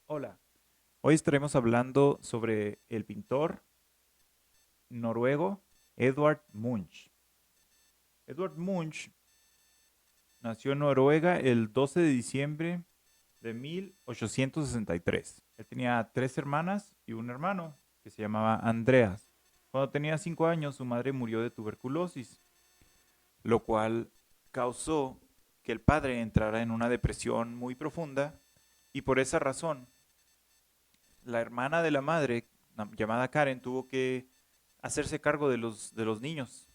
Hola, hoy estaremos hablando sobre el pintor noruego Edvard Munch. Edvard Munch nació en Noruega el 12 de diciembre de 1863. Él tenía tres hermanas y un hermano que se llamaba Andreas. Cuando tenía 5 años, su madre murió de tuberculosis, lo cual causó que el padre entrara en una depresión muy profunda y por esa razón la hermana de la madre, llamada Karen, tuvo que hacerse cargo de los niños.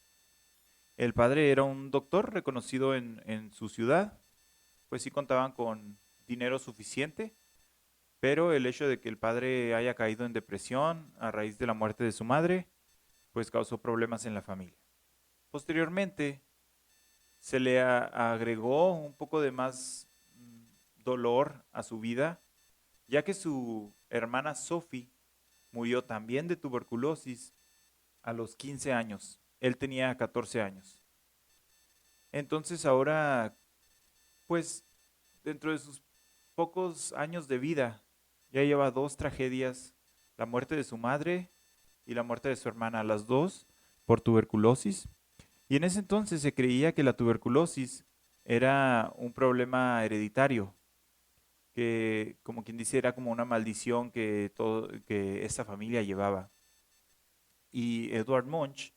El padre era un doctor reconocido en su ciudad, pues sí contaban con dinero suficiente, pero el hecho de que el padre haya caído en depresión a raíz de la muerte de su madre, pues causó problemas en la familia. Posteriormente, se le agregó un poco de más dolor a su vida, ya que su hermana Sophie murió también de tuberculosis a los 15 años. Él tenía 14 años. Entonces ahora, pues, dentro de sus pocos años de vida, ya lleva dos tragedias, la muerte de su madre y la muerte de su hermana, las dos por tuberculosis. Y en ese entonces se creía que la tuberculosis era un problema hereditario, que como quien dice era como una maldición que esta familia llevaba. Y Edward Munch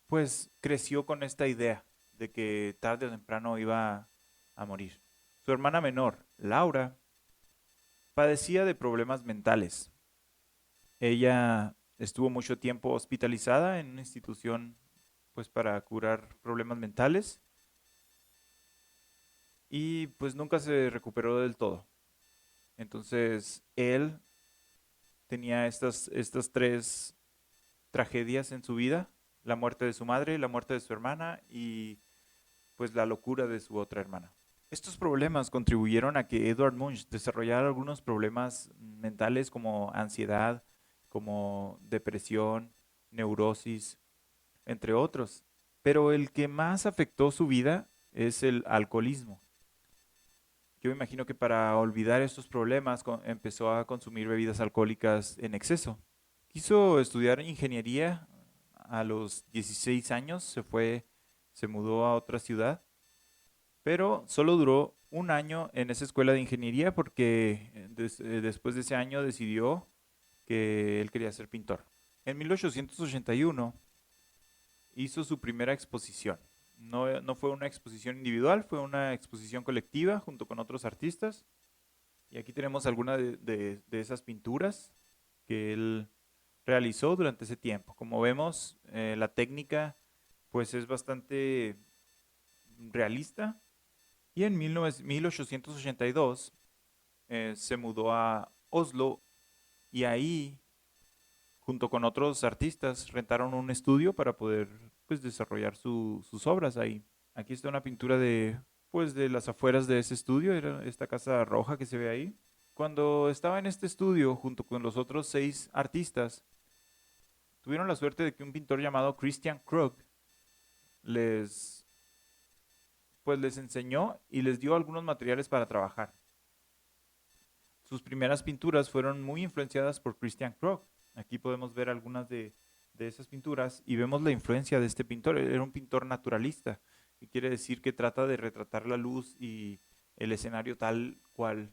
pues creció con esta idea de que tarde o temprano iba a morir. Su hermana menor, Laura, padecía de problemas mentales. Ella estuvo mucho tiempo hospitalizada en una institución pues para curar problemas mentales y pues nunca se recuperó del todo. Entonces él tenía estas tres tragedias en su vida, la muerte de su madre, la muerte de su hermana y pues la locura de su otra hermana. Estos problemas contribuyeron a que Edward Munch desarrollara algunos problemas mentales como ansiedad, como depresión, neurosis, entre otros. Pero el que más afectó su vida es el alcoholismo. Yo me imagino que para olvidar estos problemas empezó a consumir bebidas alcohólicas en exceso. Quiso estudiar ingeniería a los 16 años, se mudó a otra ciudad, pero solo duró un año en esa escuela de ingeniería porque después de ese año decidió que él quería ser pintor. En 1881 hizo su primera exposición. No fue una exposición individual, fue una exposición colectiva junto con otros artistas. Y aquí tenemos algunas de esas pinturas que él realizó durante ese tiempo. Como vemos, la técnica pues es bastante realista. Y en 1882 se mudó a Oslo y ahí, junto con otros artistas, rentaron un estudio para poder pues, desarrollar sus obras ahí. Aquí está una pintura pues, de las afueras de ese estudio, era esta casa roja que se ve ahí. Cuando estaba en este estudio, junto con los otros 6 artistas, tuvieron la suerte de que un pintor llamado Christian Krug les, pues, les enseñó y les dio algunos materiales para trabajar. Sus primeras pinturas fueron muy influenciadas por Christian Krug. Aquí podemos ver algunas de esas pinturas y vemos la influencia de este pintor. Era un pintor naturalista, que quiere decir que trata de retratar la luz y el escenario tal cual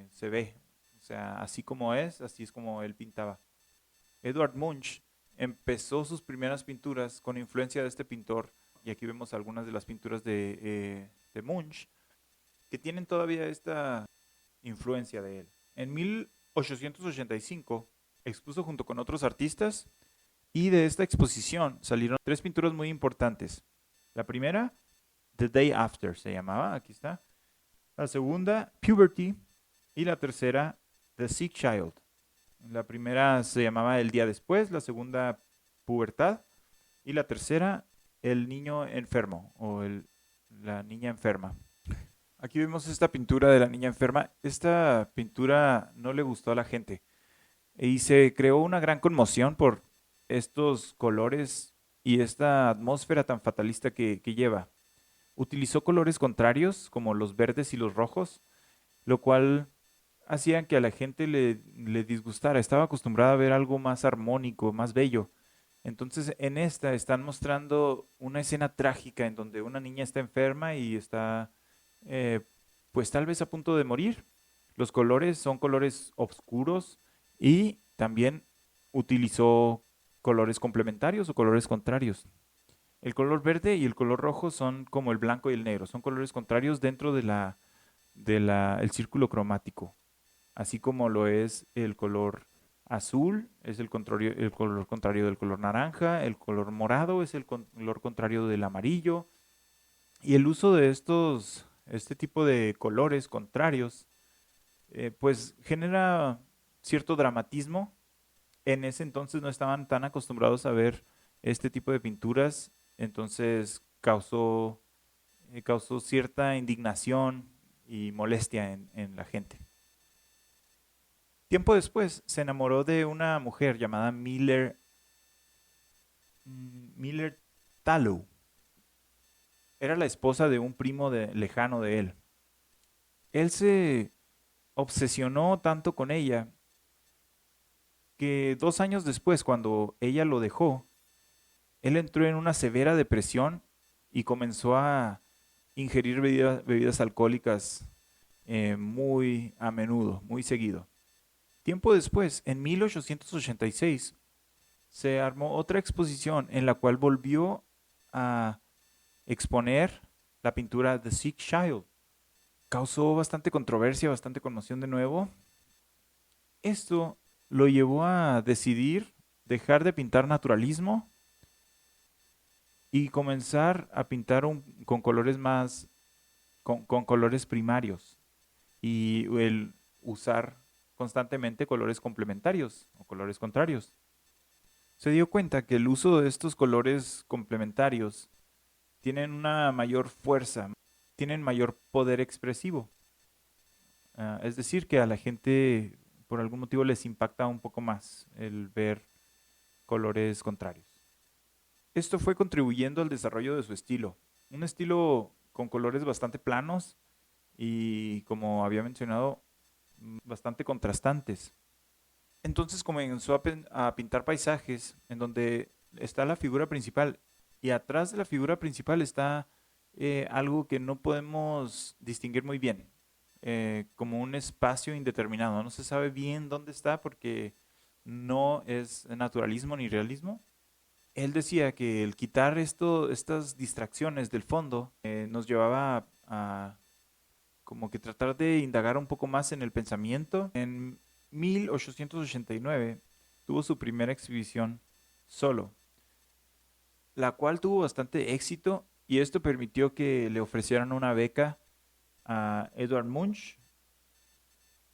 se ve. O sea, así como es, así es como él pintaba. Edward Munch empezó sus primeras pinturas con influencia de este pintor, y aquí vemos algunas de las pinturas de Munch, que tienen todavía esta influencia de él. En 1885 expuso junto con otros artistas y de esta exposición salieron tres pinturas muy importantes. La primera, The Day After, se llamaba, aquí está. La segunda, Puberty. Y la tercera, The Sick Child. La primera se llamaba El Día Después, la segunda, Pubertad. Y la tercera, El Niño Enfermo o la Niña Enferma. Aquí vemos esta pintura de la niña enferma. Esta pintura no le gustó a la gente y se creó una gran conmoción por estos colores y esta atmósfera tan fatalista que lleva. Utilizó colores contrarios como los verdes y los rojos, lo cual hacían que a la gente le disgustara. Estaba acostumbrada a ver algo más armónico, más bello. Entonces, en esta están mostrando una escena trágica en donde una niña está enferma y está, eh, pues tal vez a punto de morir. Los colores son colores oscuros y también utilizó colores complementarios o colores contrarios. El color verde y el color rojo son como el blanco y el negro, son colores contrarios dentro el círculo cromático, así como lo es el color azul, es el color contrario del color naranja, el color morado es el color contrario del amarillo, y el uso de este tipo de colores contrarios, pues genera cierto dramatismo. En ese entonces no estaban tan acostumbrados a ver este tipo de pinturas, entonces causó cierta indignación y molestia en la gente. Tiempo después se enamoró de una mujer llamada Miller Tallow. Era la esposa de un primo lejano de él. Él se obsesionó tanto con ella que 2 años después, cuando ella lo dejó, él entró en una severa depresión y comenzó a ingerir bebidas alcohólicas muy a menudo, muy seguido. Tiempo después, en 1886, se armó otra exposición en la cual volvió a exponer la pintura The Sick Child. Causó bastante controversia, bastante conmoción de nuevo. Esto lo llevó a decidir dejar de pintar naturalismo y comenzar a pintar con colores con colores primarios y el usar constantemente colores complementarios o colores contrarios. Se dio cuenta que el uso de estos colores complementarios tienen una mayor fuerza, tienen mayor poder expresivo. Es decir, que a la gente por algún motivo les impacta un poco más el ver colores contrarios. Esto fue contribuyendo al desarrollo de su estilo. Un estilo con colores bastante planos y, como había mencionado, bastante contrastantes. Entonces comenzó a pintar paisajes en donde está la figura principal y atrás de la figura principal está algo que no podemos distinguir muy bien, como un espacio indeterminado. No se sabe bien dónde está porque no es naturalismo ni realismo. Él decía que el quitar estas distracciones del fondo nos llevaba a como que tratar de indagar un poco más en el pensamiento. En 1889 tuvo su primera exhibición solo, la cual tuvo bastante éxito y esto permitió que le ofrecieran una beca a Edvard Munch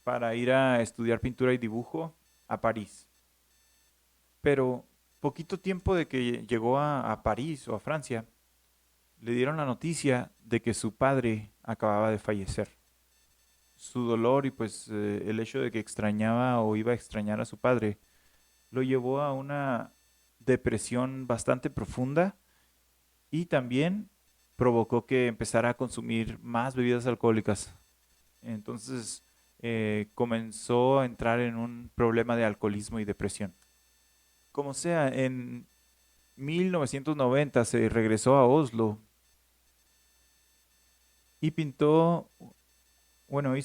para ir a estudiar pintura y dibujo a París. Pero poquito tiempo de que llegó a París o a Francia, le dieron la noticia de que su padre acababa de fallecer. Su dolor y pues el hecho de que extrañaba o iba a extrañar a su padre lo llevó a una depresión bastante profunda y también provocó que empezara a consumir más bebidas alcohólicas. Entonces comenzó a entrar en un problema de alcoholismo y depresión. Como sea, en 1990 se regresó a Oslo y hizo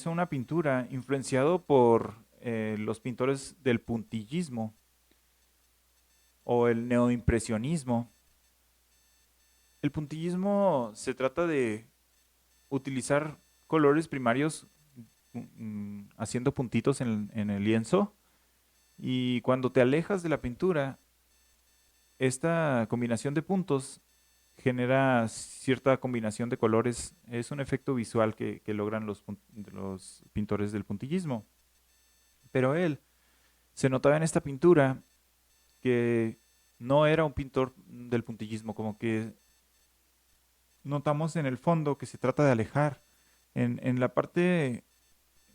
una pintura influenciado por los pintores del puntillismo o el neoimpresionismo. El puntillismo se trata de utilizar colores primarios haciendo puntitos en el lienzo, y cuando te alejas de la pintura, esta combinación de puntos genera cierta combinación de colores. Es un efecto visual que logran los pintores del puntillismo. Pero él se notaba en esta pintura que no era un pintor del puntillismo, como que notamos en el fondo que se trata de alejar. En la parte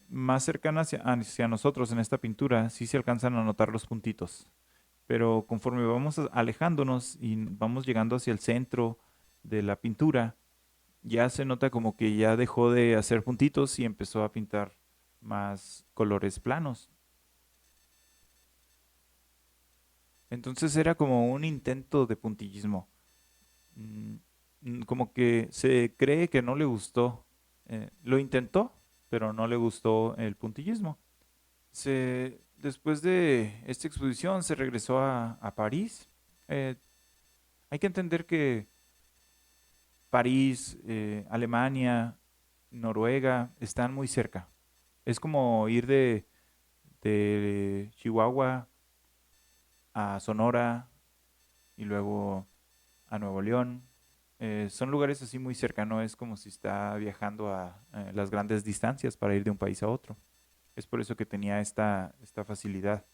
más cercana hacia nosotros en esta pintura, sí se alcanzan a notar los puntitos. Pero conforme vamos alejándonos y vamos llegando hacia el centro de la pintura, ya se nota como que ya dejó de hacer puntitos y empezó a pintar más colores planos. Entonces era como un intento de puntillismo. Mm, Como que se cree que no le gustó. Lo intentó, pero no le gustó el puntillismo. Después de esta exposición se regresó a París. Eh, Hay que entender que París, Alemania, Noruega están muy cerca. Es como ir de Chihuahua a Sonora y luego a Nuevo León. Son lugares así muy cercanos, es como si está viajando a las grandes distancias para ir de un país a otro. Es por eso que tenía esta facilidad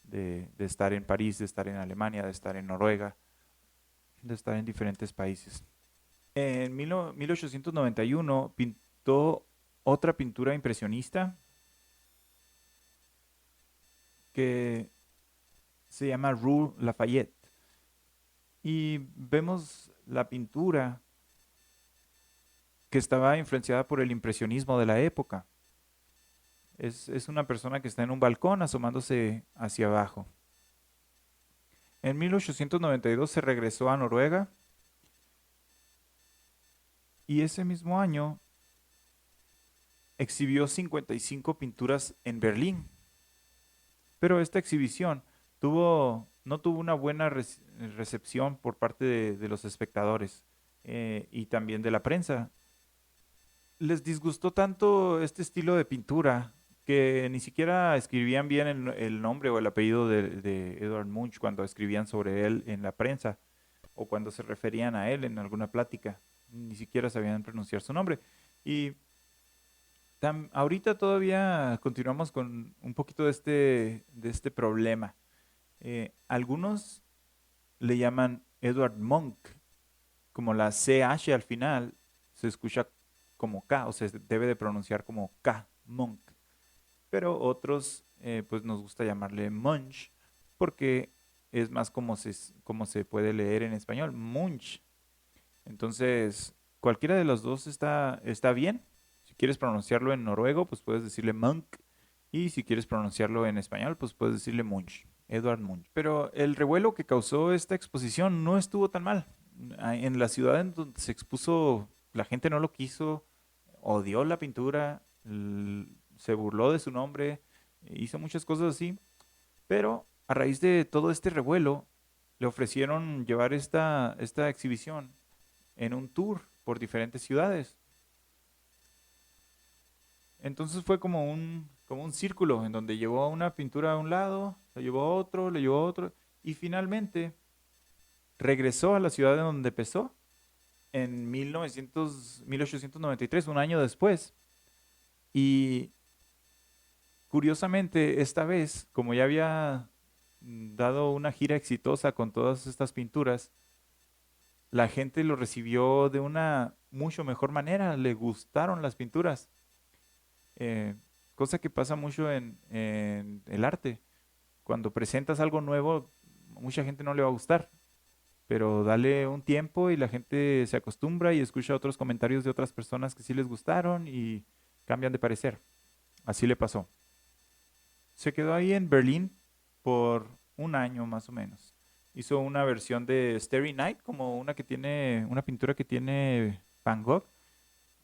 de estar en París, de estar en Alemania, de estar en Noruega, de estar en diferentes países. En 1891 pintó otra pintura impresionista que se llama Rue Lafayette. Y vemos la pintura que estaba influenciada por el impresionismo de la época. Es una persona que está en un balcón asomándose hacia abajo. En 1892 se regresó a Noruega y ese mismo año exhibió 55 pinturas en Berlín. Pero esta exhibición no tuvo una buena recepción por parte de los espectadores y también de la prensa. Les disgustó tanto este estilo de pintura que ni siquiera escribían bien el nombre o el apellido de Edvard Munch cuando escribían sobre él en la prensa o cuando se referían a él en alguna plática. Ni siquiera sabían pronunciar su nombre. Y ahorita todavía continuamos con un poquito de este problema. Algunos le llaman Edward Monk, como la CH al final se escucha como K, o se debe de pronunciar como K, Monk. Pero otros, pues nos gusta llamarle Munch, porque es más como se puede leer en español, Munch. Entonces, cualquiera de los dos está bien. Si quieres pronunciarlo en noruego, pues puedes decirle Monk. Y si quieres pronunciarlo en español, pues puedes decirle Munch, Edward Munch. Pero el revuelo que causó esta exposición no estuvo tan mal. En la ciudad en donde se expuso, la gente no lo quiso, odió la pintura, se burló de su nombre, hizo muchas cosas así. Pero a raíz de todo este revuelo, le ofrecieron llevar esta exhibición en un tour por diferentes ciudades. Entonces fue como un círculo en donde llevó una pintura a un lado, lo llevó a otro, lo llevó a otro, y finalmente regresó a la ciudad en donde empezó en 1893, un año después. Y curiosamente, esta vez, como ya había dado una gira exitosa con todas estas pinturas, la gente lo recibió de una mucho mejor manera, le gustaron las pinturas. eh, Cosa que pasa mucho en el arte. Cuando presentas algo nuevo, mucha gente no le va a gustar, pero dale un tiempo y la gente se acostumbra y escucha otros comentarios de otras personas que sí les gustaron y cambian de parecer. Así le pasó. Se quedó ahí en Berlín por un año más o menos. Hizo una versión de Starry Night, como una pintura que tiene Van Gogh,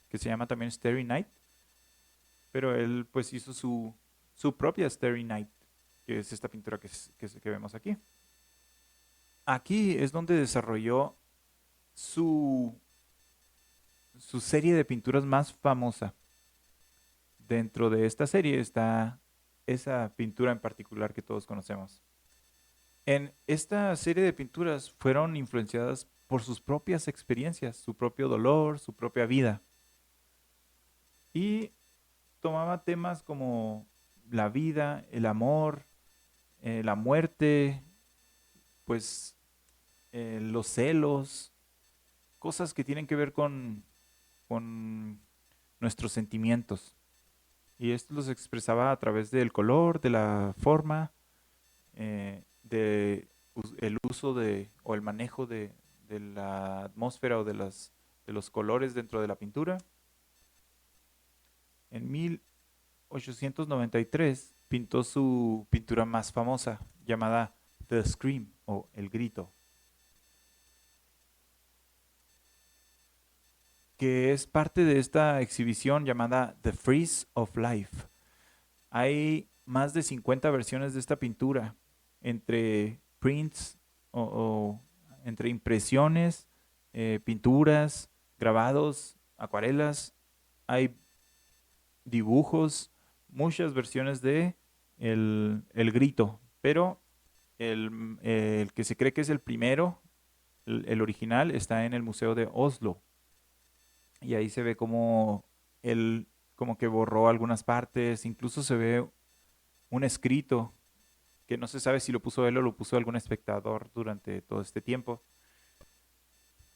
que se llama también Starry Night, pero él pues hizo su propia Starry Night, que es esta pintura que vemos aquí. Aquí es donde desarrolló su, su serie de pinturas más famosa. Dentro de esta serie está esa pintura en particular que todos conocemos. En esta serie de pinturas fueron influenciadas por sus propias experiencias, su propio dolor, su propia vida. Y tomaba temas como la vida, el amor, la muerte, pues los celos, cosas que tienen que ver con nuestros sentimientos. Y esto los expresaba a través del color, de la forma, el uso o el manejo de la atmósfera o de los colores dentro de la pintura. En 1893 pintó su pintura más famosa, llamada The Scream o El Grito, que es parte de esta exhibición llamada The Frieze of Life. Hay más de 50 versiones de esta pintura, entre prints o entre impresiones, pinturas, grabados, acuarelas. Hay dibujos, muchas versiones de el Grito, pero el que se cree que es el primero, el original, está en el Museo de Oslo. Y ahí se ve como él como que borró algunas partes, incluso se ve un escrito que no se sabe si lo puso él o lo puso algún espectador durante todo este tiempo.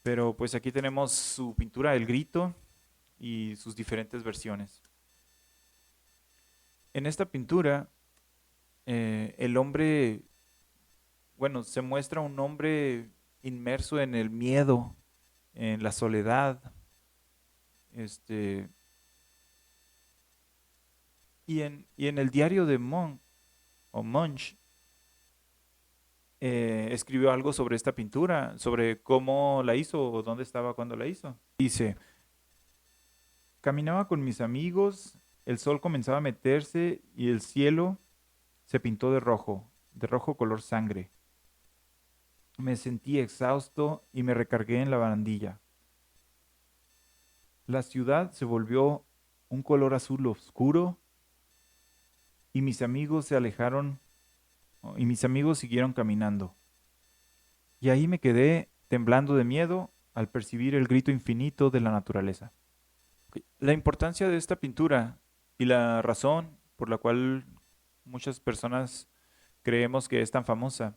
Pero pues aquí tenemos su pintura El Grito y sus diferentes versiones. En esta pintura, el hombre, bueno, se muestra un hombre inmerso en el miedo, en la soledad, este, y en el diario de Monk, o Munch, escribió algo sobre esta pintura, sobre cómo la hizo o dónde estaba cuando la hizo. Dice, caminaba con mis amigos, el sol comenzaba a meterse y el cielo se pintó de rojo color sangre. Me sentí exhausto y me recargué en la barandilla. La ciudad se volvió un color azul oscuro y mis amigos se alejaron y mis amigos siguieron caminando. Y ahí me quedé temblando de miedo al percibir el grito infinito de la naturaleza. Ok, la importancia de esta pintura y la razón por la cual muchas personas creemos que es tan famosa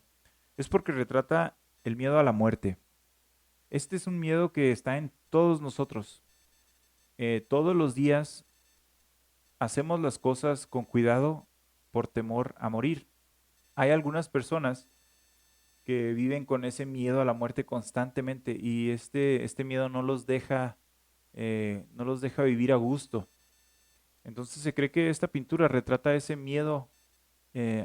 es porque retrata el miedo a la muerte. Este es un miedo que está en todos nosotros. Todos los días hacemos las cosas con cuidado por temor a morir. Hay algunas personas que viven con ese miedo a la muerte constantemente y este miedo no los deja vivir a gusto. Entonces se cree que esta pintura retrata ese miedo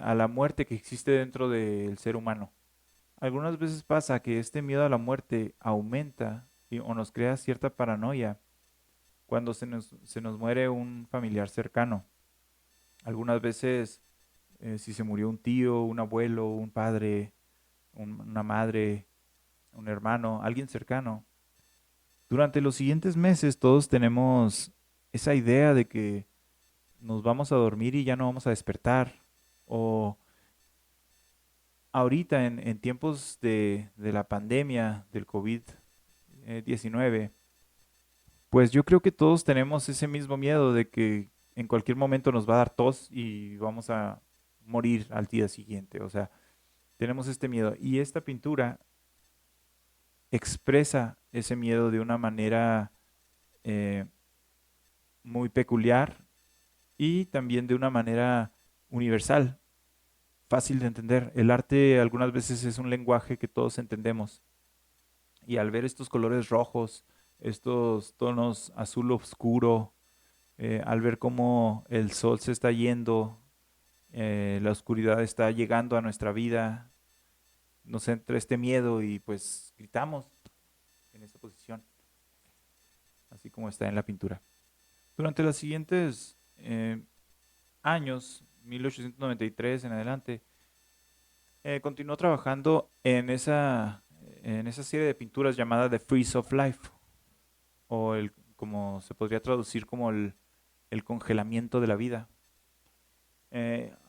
a la muerte que existe dentro del ser humano. Algunas veces pasa que este miedo a la muerte aumenta o nos crea cierta paranoia cuando se nos muere un familiar cercano. Algunas veces, si se murió un tío, un abuelo, un padre, una madre, un hermano, alguien cercano, durante los siguientes meses todos tenemos esa idea de que nos vamos a dormir y ya no vamos a despertar. O ahorita en tiempos de la pandemia del COVID-19, pues yo creo que todos tenemos ese mismo miedo de que en cualquier momento nos va a dar tos y vamos a morir al día siguiente. O sea, tenemos este miedo. Y esta pintura expresa ese miedo de una manera eh, muy peculiar y también de una manera universal, fácil de entender. El arte algunas veces es un lenguaje que todos entendemos. Y al ver estos colores rojos, estos tonos azul oscuro, al ver cómo el sol se está yendo, la oscuridad está llegando a nuestra vida, nos entra este miedo y pues gritamos en esta posición, así como está en la pintura. Durante los siguientes años, 1893 en adelante, continuó trabajando en esa serie de pinturas llamada The Freeze of Life, o como se podría traducir como el congelamiento de la vida.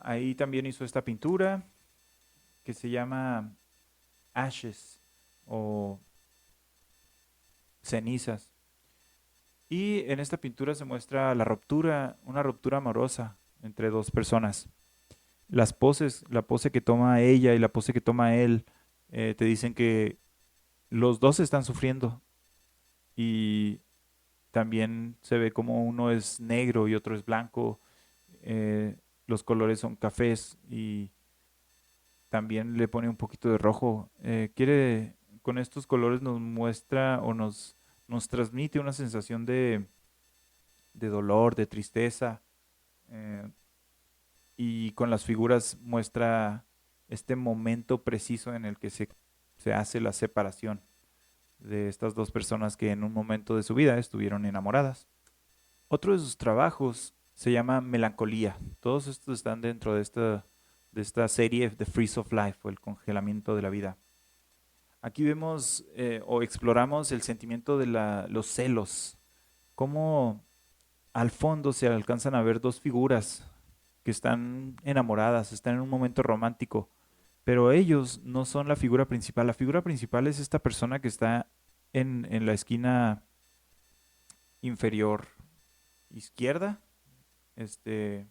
Ahí también hizo esta pintura que se llama Ashes o cenizas. Y en esta pintura se muestra la ruptura, una ruptura amorosa entre dos personas. Las poses, la pose que toma ella y la pose que toma él, te dicen que los dos están sufriendo y también se ve como uno es negro y otro es blanco, los colores son cafés y también le pone un poquito de rojo. Con estos colores nos muestra o nos transmite una sensación de dolor, de tristeza, eh, y con las figuras muestra este momento preciso en el que se hace la separación de estas dos personas que en un momento de su vida estuvieron enamoradas. Otro de sus trabajos se llama Melancolía. Todos estos están dentro de esta serie The Freeze of Life o el congelamiento de la vida. Aquí vemos o exploramos el sentimiento de los celos, cómo al fondo se alcanzan a ver dos figuras que están enamoradas, están en un momento romántico, pero ellos no son la figura principal. La figura principal es esta persona que está en la esquina inferior izquierda, este,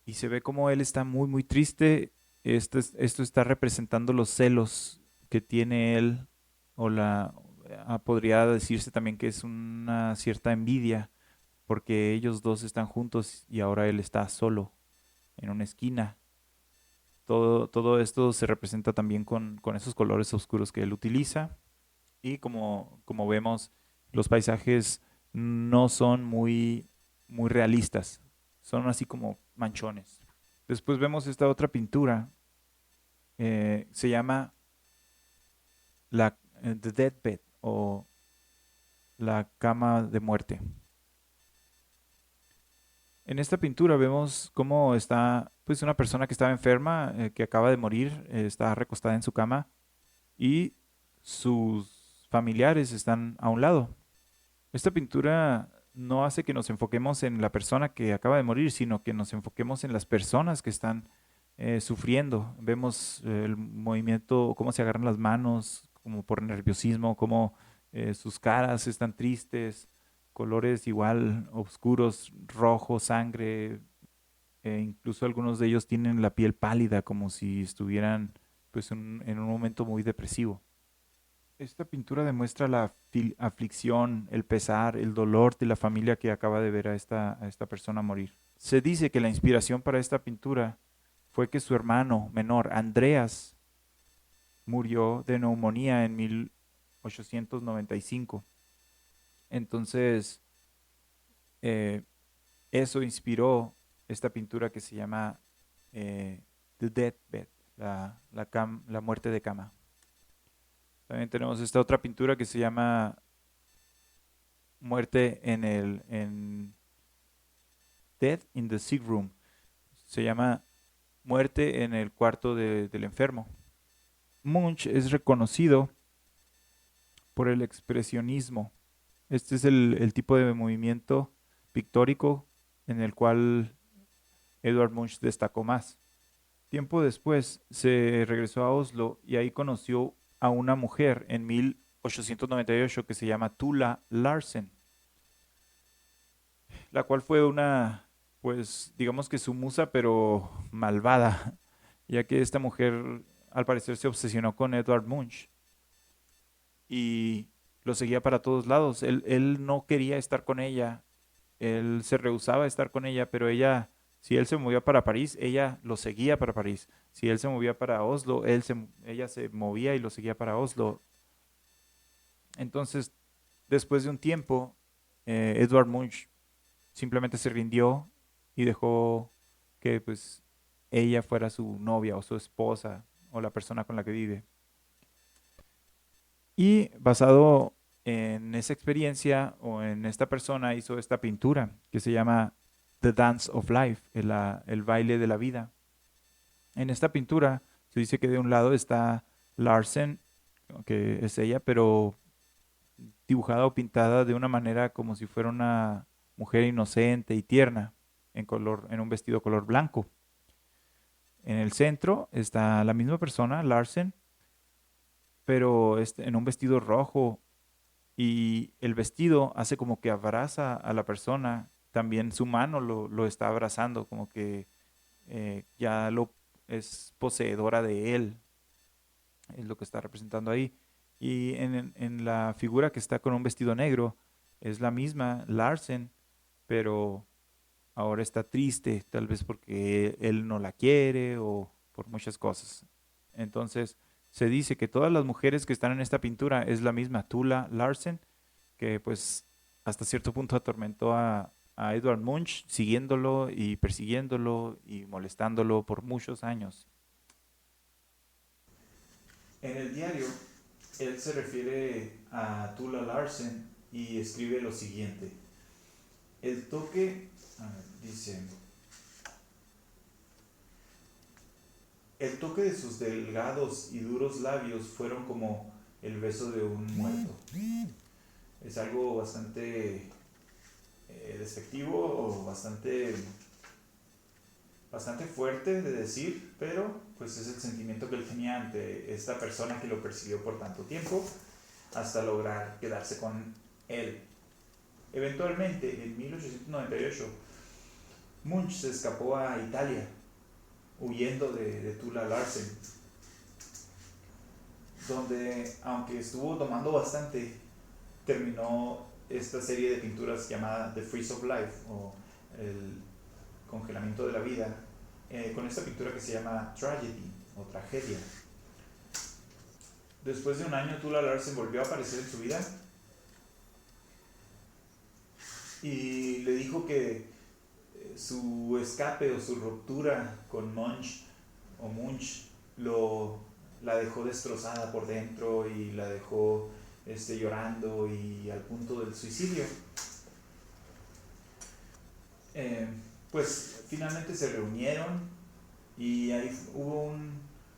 y se ve como él está muy, muy triste. Esto está representando los celos que tiene él, o podría decirse también que es una cierta envidia, porque ellos dos están juntos y ahora él está solo en una esquina. Todo esto se representa también con esos colores oscuros que él utiliza. Y como vemos, los paisajes no son muy, muy realistas, son así como manchones. Después vemos esta otra pintura, se llama The Deathbed o la cama de muerte. En esta pintura vemos cómo está pues una persona que estaba enferma, que acaba de morir, está recostada en su cama y sus familiares están a un lado. Esta pintura no hace que nos enfoquemos en la persona que acaba de morir, sino que nos enfoquemos en las personas que están sufriendo. Vemos el movimiento, cómo se agarran las manos, como por nerviosismo, cómo sus caras están tristes, colores igual oscuros, rojo, sangre, incluso algunos de ellos tienen la piel pálida, como si estuvieran pues en un momento muy depresivo. Esta pintura demuestra la aflicción, el pesar, el dolor de la familia que acaba de ver a esta persona morir. Se dice que la inspiración para esta pintura fue que su hermano menor, Andreas, murió de neumonía en 1895. Entonces, eh, eso inspiró esta pintura que se llama The Deathbed, la muerte de cama. También tenemos esta otra pintura que se llama Muerte en Death in the Sick Room. Se llama Muerte en el cuarto del enfermo. Munch es reconocido por el expresionismo. Este es el tipo de movimiento pictórico en el cual Edvard Munch destacó más. Tiempo después se regresó a Oslo y ahí conoció a una mujer en 1898 que se llama Tula Larsen, la cual fue una, pues digamos que su musa, pero malvada, ya que esta mujer al parecer se obsesionó con Edvard Munch y lo seguía para todos lados. Él no quería estar con ella, él se rehusaba a estar con ella, pero ella, si él se movía para París, ella lo seguía para París. Si él se movía para Oslo, ella se movía y lo seguía para Oslo. Entonces, después de un tiempo, Edvard Munch simplemente se rindió y dejó que pues ella fuera su novia o su esposa o la persona con la que vive. Y basado en esa experiencia o en esta persona hizo esta pintura que se llama The Dance of Life, el baile de la vida. En esta pintura se dice que de un lado está Larsen, que es ella, pero dibujada o pintada de una manera como si fuera una mujer inocente y tierna, en un vestido color blanco. En el centro está la misma persona, Larsen, pero en un vestido rojo, y el vestido hace como que abraza a la persona, también su mano lo está abrazando, como que ya lo es poseedora de él, es lo que está representando ahí. Y en la figura que está con un vestido negro es la misma, Larsen, pero ahora está triste, tal vez porque él no la quiere o por muchas cosas. Entonces, se dice que todas las mujeres que están en esta pintura es la misma Tula Larsen, que pues hasta cierto punto atormentó a a Edvard Munch siguiéndolo y persiguiéndolo y molestándolo por muchos años. En el diario, él se refiere a Tula Larsen y escribe lo siguiente. El toque, dice, el toque de sus delgados y duros labios fueron como el beso de un muerto. Es algo bastante despectivo o bastante fuerte de decir, pero pues es el sentimiento que él tenía ante esta persona que lo persiguió por tanto tiempo hasta lograr quedarse con él. Eventualmente, en 1898, Munch se escapó a Italia, huyendo de Tula Larsen, donde, aunque estuvo tomando bastante, terminó esta serie de pinturas llamada The Freeze of Life, o el congelamiento de la vida, con esta pintura que se llama Tragedy, o tragedia. Después de un año, Tula Larsen volvió a aparecer en su vida y le dijo que su escape o su ruptura con Munch la dejó destrozada por dentro y la dejó llorando y al punto del suicidio. Pues finalmente se reunieron y ahí hubo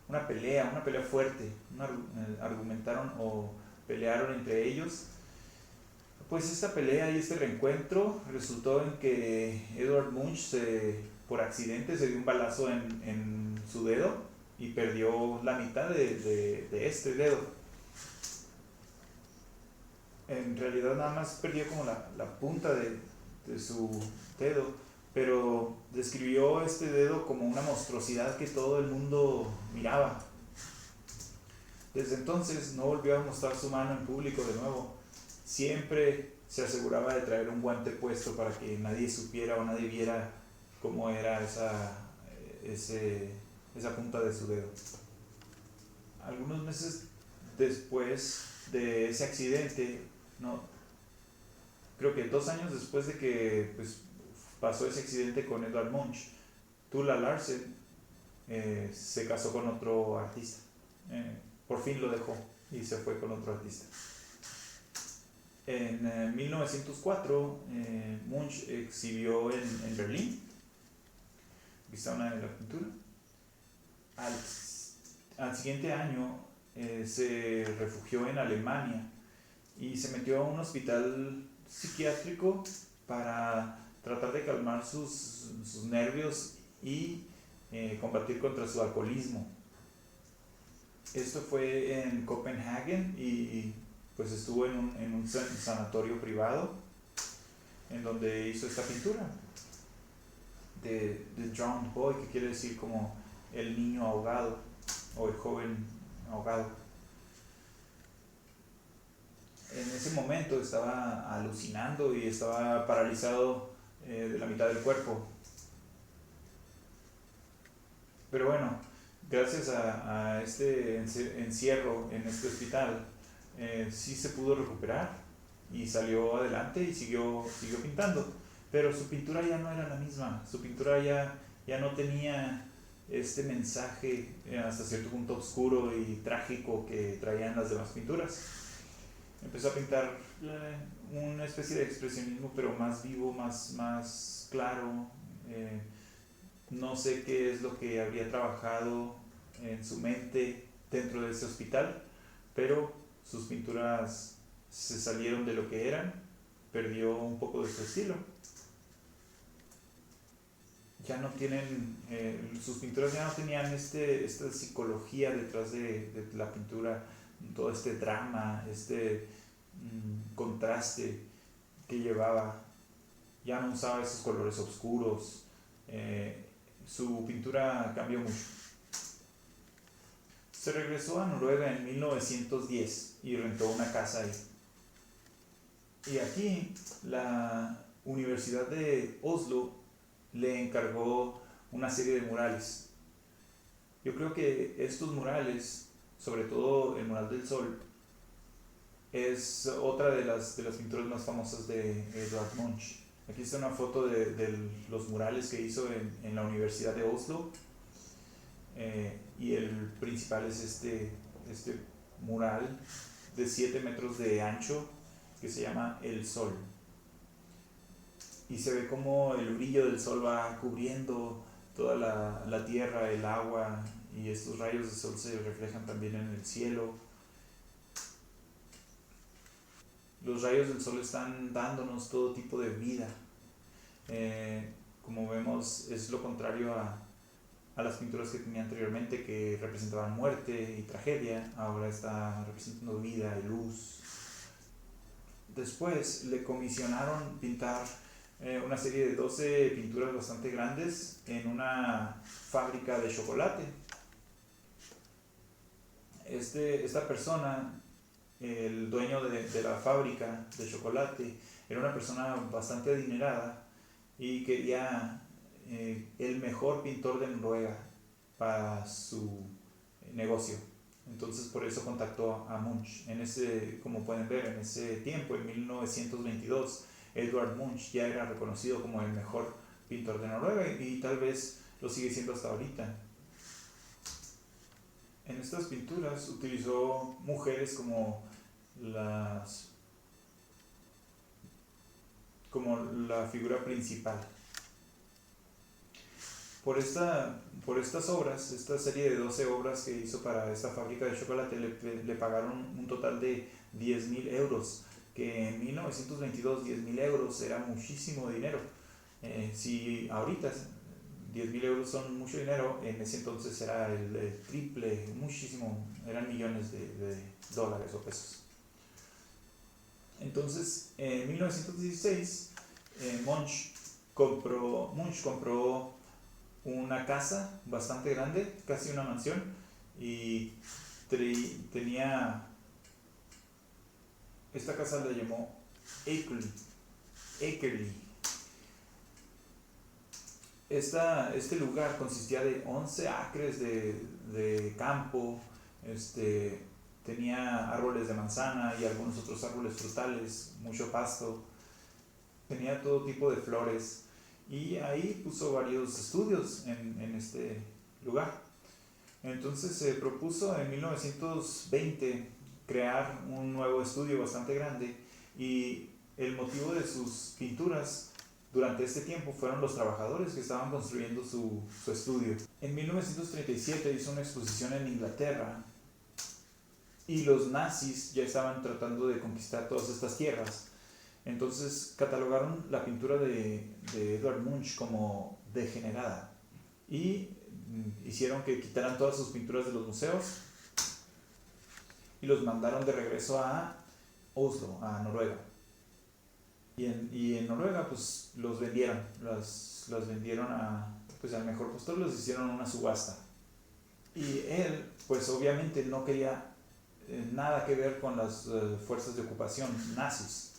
una pelea fuerte, argumentaron o pelearon entre ellos. Pues esta pelea y este reencuentro resultó en que Edvard Munch por accidente se dio un balazo en su dedo y perdió la mitad de este dedo. En realidad nada más perdió como la punta de su dedo, pero describió este dedo como una monstruosidad que todo el mundo miraba. Desde entonces no volvió a mostrar su mano en público de nuevo. Siempre se aseguraba de traer un guante puesto para que nadie supiera o nadie viera cómo era esa punta de su dedo. Algunos meses después de ese accidente, creo que 2 años después de que pues, pasó ese accidente con Edvard Munch, Tula Larsen se casó con otro artista. Por fin lo dejó y se fue con otro artista. En 1904, Munch exhibió en Berlín. ¿Viste una de la pintura? Al siguiente año se refugió en Alemania y se metió a un hospital psiquiátrico para tratar de calmar sus nervios y combatir contra su alcoholismo. Esto fue en Copenhague y pues estuvo en un sanatorio privado en donde hizo esta pintura de The Drowned Boy, que quiere decir como el niño ahogado o el joven ahogado. En ese momento estaba alucinando y estaba paralizado de la mitad del cuerpo. Pero bueno, gracias a este encierro en este hospital, sí se pudo recuperar y salió adelante y siguió pintando. Pero su pintura ya no era la misma, su pintura ya no tenía este mensaje hasta cierto punto oscuro y trágico que traían las demás pinturas. Empezó a pintar una especie de expresionismo, pero más vivo, más claro. No sé qué es lo que habría trabajado en su mente dentro de ese hospital, pero sus pinturas se salieron de lo que eran, perdió un poco de su estilo. Ya no tienen, sus pinturas ya no tenían esta psicología detrás de la pintura, todo este drama, contraste que llevaba. Ya no usaba esos colores oscuros. Su pintura cambió mucho. Se regresó a Noruega en 1910 y rentó una casa ahí. Y aquí la Universidad de Oslo le encargó una serie de murales. Yo creo que estos murales, sobre todo el mural del sol, es otra de las pinturas más famosas de Edvard Munch. Aquí está una foto de los murales que hizo en la Universidad de Oslo. Y el principal es este mural de 7 metros de ancho que se llama El Sol. Y se ve como el brillo del sol va cubriendo toda la tierra, el agua, y estos rayos de sol se reflejan también en el cielo. Los rayos del sol están dándonos todo tipo de vida. Como vemos, es lo contrario a las pinturas que tenía anteriormente, que representaban muerte y tragedia. Ahora está representando vida y luz. Después le comisionaron pintar una serie de 12 pinturas bastante grandes en una fábrica de chocolate. Esta persona, el dueño de la fábrica de chocolate, era una persona bastante adinerada y quería el mejor pintor de Noruega para su negocio. Entonces por eso contactó a Munch. Como pueden ver, en ese tiempo, en 1922, Edvard Munch ya era reconocido como el mejor pintor de Noruega y tal vez lo sigue siendo hasta ahorita. En estas pinturas utilizó mujeres como la figura principal. Por estas obras, esta serie de 12 obras que hizo para esta fábrica de chocolate, le pagaron un total de 10.000 euros, que en 1922 10.000 euros era muchísimo dinero. Si ahorita 10.000 euros son mucho dinero, en ese entonces era el triple, muchísimo, eran millones de dólares o pesos. Entonces, en 1916, Munch compró una casa bastante grande, casi una mansión, y tenía, esta casa la llamó Akerly. Este lugar consistía de 11 acres de campo. Tenía árboles de manzana y algunos otros árboles frutales, mucho pasto, tenía todo tipo de flores, y ahí puso varios estudios en este lugar. Entonces se propuso en 1920 crear un nuevo estudio bastante grande, y el motivo de sus pinturas durante este tiempo fueron los trabajadores que estaban construyendo su estudio. En 1937 hizo una exposición en Inglaterra, y los nazis ya estaban tratando de conquistar todas estas tierras. Entonces catalogaron la pintura de Edvard Munch como degenerada y hicieron que quitaran todas sus pinturas de los museos y los mandaron de regreso a Oslo, a Noruega. Y en Noruega pues los vendieron, las vendieron al mejor postor, los hicieron una subasta. Y él pues obviamente no quería nada que ver con las fuerzas de ocupación nazis.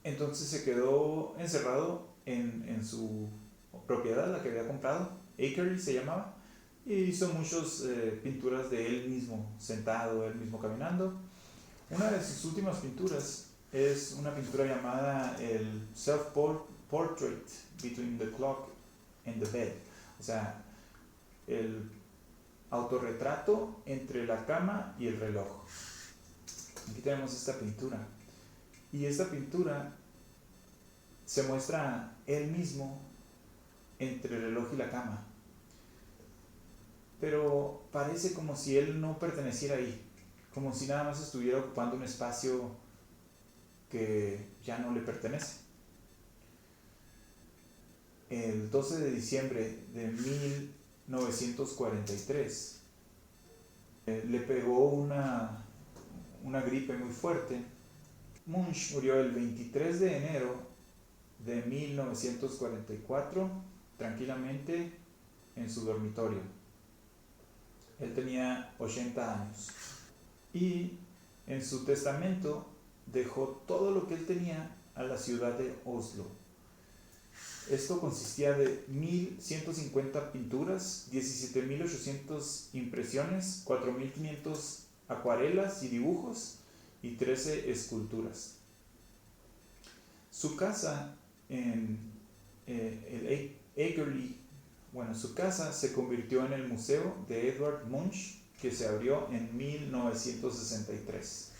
Entonces se quedó encerrado en su propiedad, la que había comprado, Akerly se llamaba, y hizo muchas pinturas de él mismo sentado, él mismo caminando. Una de sus últimas pinturas es una pintura llamada el Self-Portrait Between the Clock and the Bed, o sea, el autorretrato entre la cama y el reloj. Aquí tenemos esta pintura. Y esta pintura se muestra él mismo entre el reloj y la cama. Pero parece como si él no perteneciera ahí, como si nada más estuviera ocupando un espacio que ya no le pertenece. El 12 de diciembre de 1943 le pegó una gripe muy fuerte. Munch murió el 23 de enero de 1944 tranquilamente en su dormitorio. Él tenía 80 años y en su testamento dejó todo lo que él tenía a la ciudad de Oslo. Esto consistía de 1.150 pinturas, 17.800 impresiones, 4.500 acuarelas y dibujos y 13 esculturas. Su casa en el Akerley, bueno, su casa se convirtió en el museo de Edvard Munch, que se abrió en 1963.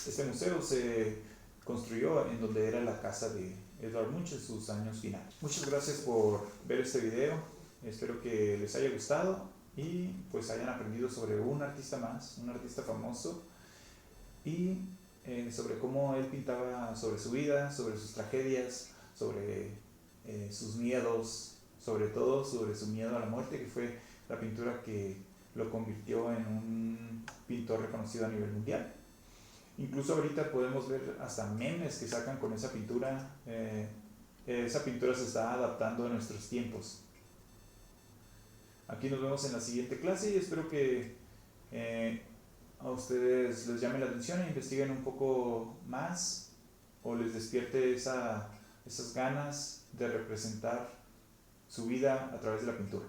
Este museo se construyó en donde era la casa de Edvard Munch en sus años finales. Muchas gracias por ver este video, espero que les haya gustado y pues hayan aprendido sobre un artista más, un artista famoso, y sobre cómo él pintaba sobre su vida, sobre sus tragedias, sobre sus miedos, sobre todo sobre su miedo a la muerte, que fue la pintura que lo convirtió en un pintor reconocido a nivel mundial. Incluso ahorita podemos ver hasta memes que sacan con esa pintura. Esa pintura se está adaptando a nuestros tiempos. Aquí nos vemos en la siguiente clase y espero que a ustedes les llame la atención e investiguen un poco más o les despierte esas ganas de representar su vida a través de la pintura.